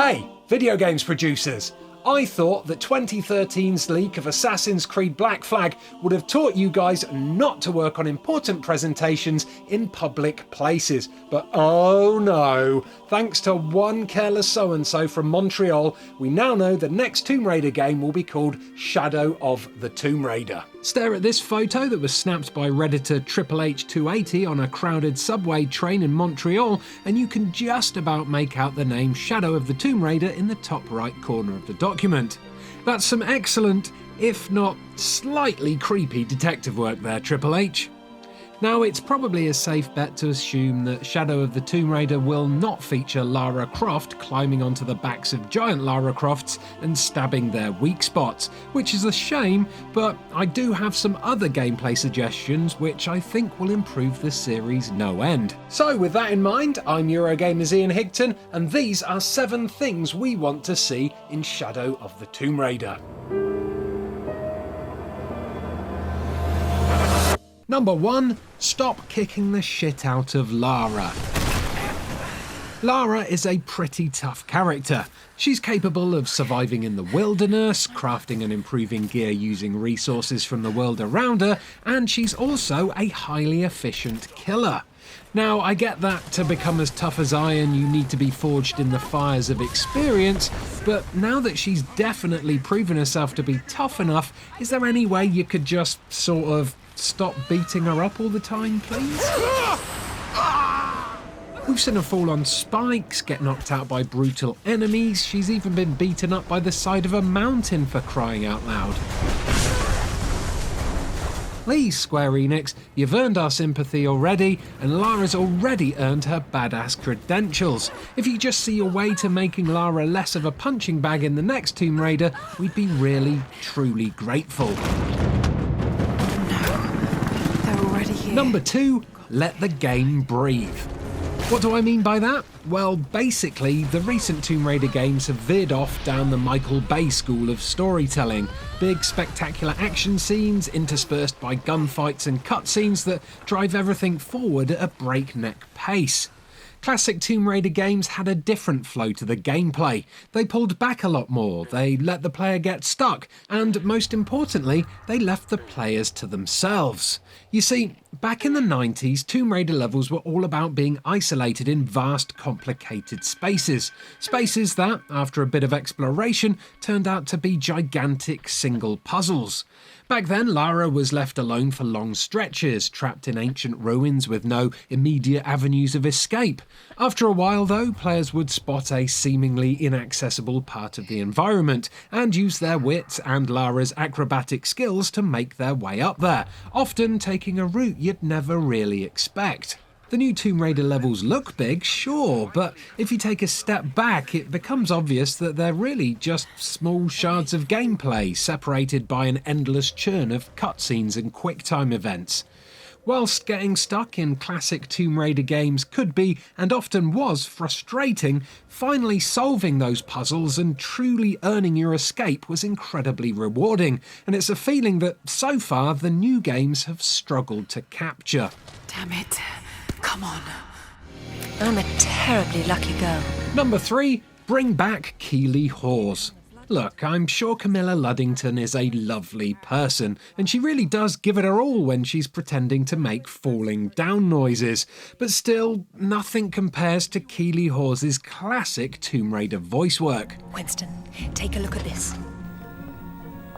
Hey, video games producers! I thought that 2013's leak of Assassin's Creed Black Flag would have taught you guys not to work on important presentations in public places. But oh no! Thanks to one careless so-and-so from Montreal, we now know the next Tomb Raider game will be called Shadow of the Tomb Raider. Stare at this photo that was snapped by Redditor HH280 on a crowded subway train in Montreal, and you can just about make out the name Shadow of the Tomb Raider in the top right corner of the document. That's some excellent, if not slightly creepy detective work there, Triple H. Now, it's probably a safe bet to assume that Shadow of the Tomb Raider will not feature Lara Croft climbing onto the backs of giant Lara Crofts and stabbing their weak spots, which is a shame, but I do have some other gameplay suggestions which I think will improve the series no end. So with that in mind, I'm Eurogamer's Ian Higton, and these are 7 things we want to see in Shadow of the Tomb Raider. Number 1, stop kicking the shit out of Lara. Lara is a pretty tough character. She's capable of surviving in the wilderness, crafting and improving gear using resources from the world around her, and she's also a highly efficient killer. Now, I get that to become as tough as iron you need to be forged in the fires of experience, but now that she's definitely proven herself to be tough enough, is there any way you could just sort of stop beating her up all the time, please? We've seen her fall on spikes, get knocked out by brutal enemies, she's even been beaten up by the side of a mountain, for crying out loud. Please, Square Enix, you've earned our sympathy already, and Lara's already earned her badass credentials. If you just see a way to making Lara less of a punching bag in the next Tomb Raider, we'd be really, truly grateful. Number 2, let the game breathe. What do I mean by that? Well, basically, the recent Tomb Raider games have veered off down the Michael Bay school of storytelling. Big, spectacular action scenes interspersed by gunfights and cutscenes that drive everything forward at a breakneck pace. Classic Tomb Raider games had a different flow to the gameplay. They pulled back a lot more, they let the player get stuck, and most importantly, they left the players to themselves. You see, back in the 90s, Tomb Raider levels were all about being isolated in vast, complicated spaces. Spaces that, after a bit of exploration, turned out to be gigantic single puzzles. Back then, Lara was left alone for long stretches, trapped in ancient ruins with no immediate avenues of escape. After a while, though, players would spot a seemingly inaccessible part of the environment and use their wits and Lara's acrobatic skills to make their way up there, often taking a route you'd never really expect. The new Tomb Raider levels look big, sure, but if you take a step back, it becomes obvious that they're really just small shards of gameplay, separated by an endless churn of cutscenes and quick-time events. Whilst getting stuck in classic Tomb Raider games could be, and often was, frustrating, finally solving those puzzles and truly earning your escape was incredibly rewarding, and it's a feeling that, so far, the new games have struggled to capture. Damn it. Come on. I'm a terribly lucky girl. Number 3, bring back Keeley Hawes. Look, I'm sure Camilla Luddington is a lovely person, and she really does give it her all when she's pretending to make falling down noises, but still, nothing compares to Keeley Hawes' classic Tomb Raider voice work. Winston, take a look at this.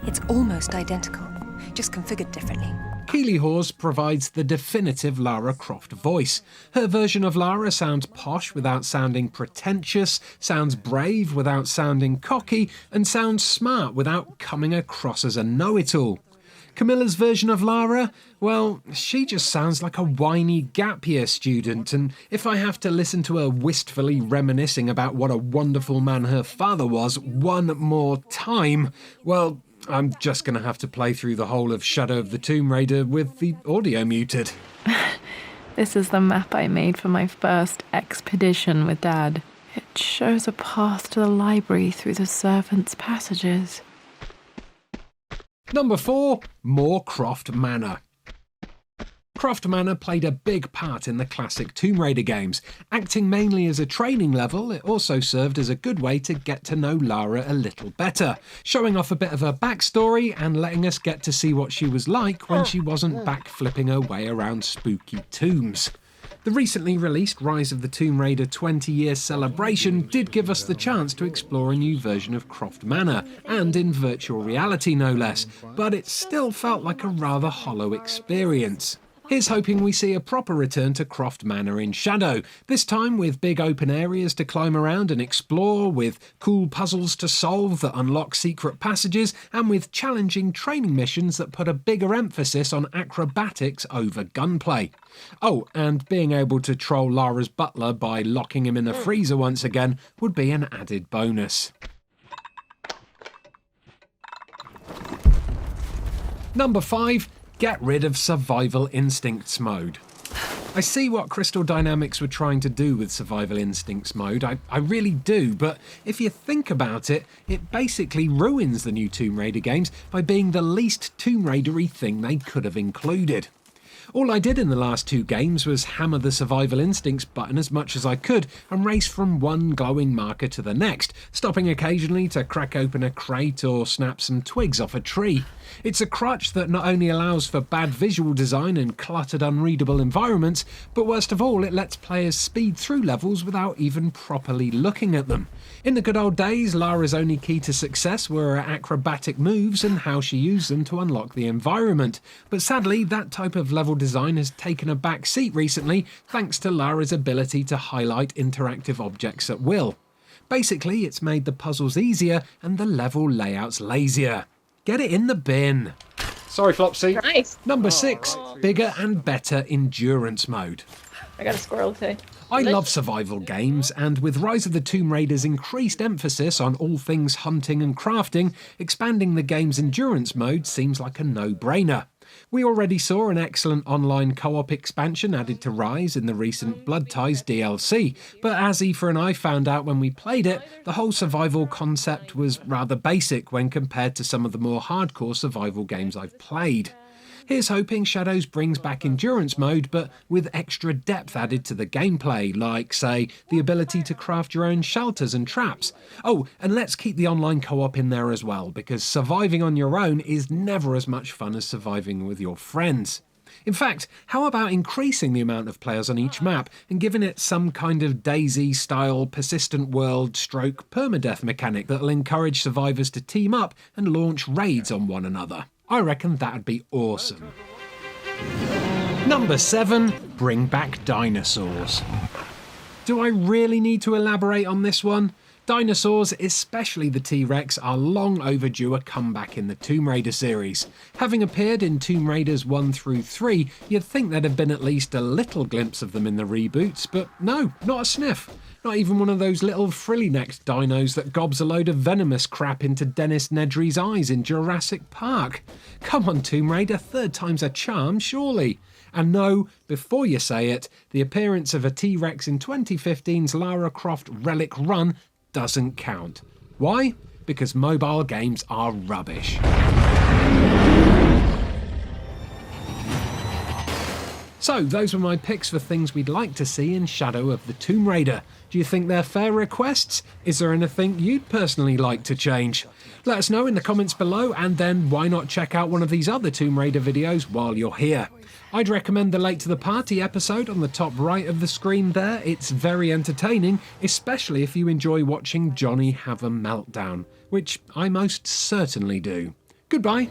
It's almost identical, just configured differently. Keeley Hawes provides the definitive Lara Croft voice. Her version of Lara sounds posh without sounding pretentious, sounds brave without sounding cocky, and sounds smart without coming across as a know-it-all. Camilla's version of Lara, well, she just sounds like a whiny gap year student, and if I have to listen to her wistfully reminiscing about what a wonderful man her father was one more time, well, I'm just going to have to play through the whole of Shadow of the Tomb Raider with the audio muted. This is the map I made for my first expedition with Dad. It shows a path to the library through the servants' passages. Number 4, more Croft Manor. Croft Manor played a big part in the classic Tomb Raider games. Acting mainly as a training level, it also served as a good way to get to know Lara a little better, showing off a bit of her backstory and letting us get to see what she was like when she wasn't backflipping her way around spooky tombs. The recently released Rise of the Tomb Raider 20-year celebration did give us the chance to explore a new version of Croft Manor, and in virtual reality no less, but it still felt like a rather hollow experience. Here's hoping we see a proper return to Croft Manor in Shadow, this time with big open areas to climb around and explore, with cool puzzles to solve that unlock secret passages, and with challenging training missions that put a bigger emphasis on acrobatics over gunplay. Oh, and being able to troll Lara's butler by locking him in a freezer once again would be an added bonus. Number 5. Get rid of Survival Instincts mode. I see what Crystal Dynamics were trying to do with Survival Instincts mode, I really do, but if you think about it, it basically ruins the new Tomb Raider games by being the least Tomb Raider-y thing they could have included. All I did in the last 2 games was hammer the Survival Instincts button as much as I could and race from one glowing marker to the next, stopping occasionally to crack open a crate or snap some twigs off a tree. It's a crutch that not only allows for bad visual design and cluttered, unreadable environments, but worst of all, it lets players speed through levels without even properly looking at them. In the good old days, Lara's only key to success were her acrobatic moves and how she used them to unlock the environment. But sadly, that type of level design has taken a back seat recently, thanks to Lara's ability to highlight interactive objects at will. Basically, it's made the puzzles easier and the level layouts lazier. Get it in the bin. Sorry, Flopsy. Nice. Number 6, bigger and better endurance mode. I got a squirrel too. I love survival games, and with Rise of the Tomb Raider's increased emphasis on all things hunting and crafting, expanding the game's endurance mode seems like a no-brainer. We already saw an excellent online co-op expansion added to Rise in the recent Blood Ties DLC, but as Aoife and I found out when we played it, the whole survival concept was rather basic when compared to some of the more hardcore survival games I've played. Here's hoping Shadows brings back endurance mode, but with extra depth added to the gameplay, like, say, the ability to craft your own shelters and traps. Oh, and let's keep the online co-op in there as well, because surviving on your own is never as much fun as surviving with your friends. In fact, how about increasing the amount of players on each map and giving it some kind of DayZ-style persistent world stroke permadeath mechanic that'll encourage survivors to team up and launch raids on one another? I reckon that'd be awesome. Number 7, bring back dinosaurs. Do I really need to elaborate on this one? Dinosaurs, especially the T-Rex, are long overdue a comeback in the Tomb Raider series. Having appeared in Tomb Raiders 1 through 3, you'd think there'd have been at least a little glimpse of them in the reboots, but no, not a sniff. Not even one of those little frilly-necked dinos that gobs a load of venomous crap into Dennis Nedry's eyes in Jurassic Park. Come on, Tomb Raider, 3rd time's a charm, surely. And no, before you say it, the appearance of a T-Rex in 2015's Lara Croft Relic Run doesn't count. Why? Because mobile games are rubbish. So, those were my picks for things we'd like to see in Shadow of the Tomb Raider. Do you think they're fair requests? Is there anything you'd personally like to change? Let us know in the comments below, and then why not check out one of these other Tomb Raider videos while you're here. I'd recommend the Late to the Party episode on the top right of the screen there. It's very entertaining, especially if you enjoy watching Johnny have a meltdown, which I most certainly do. Goodbye.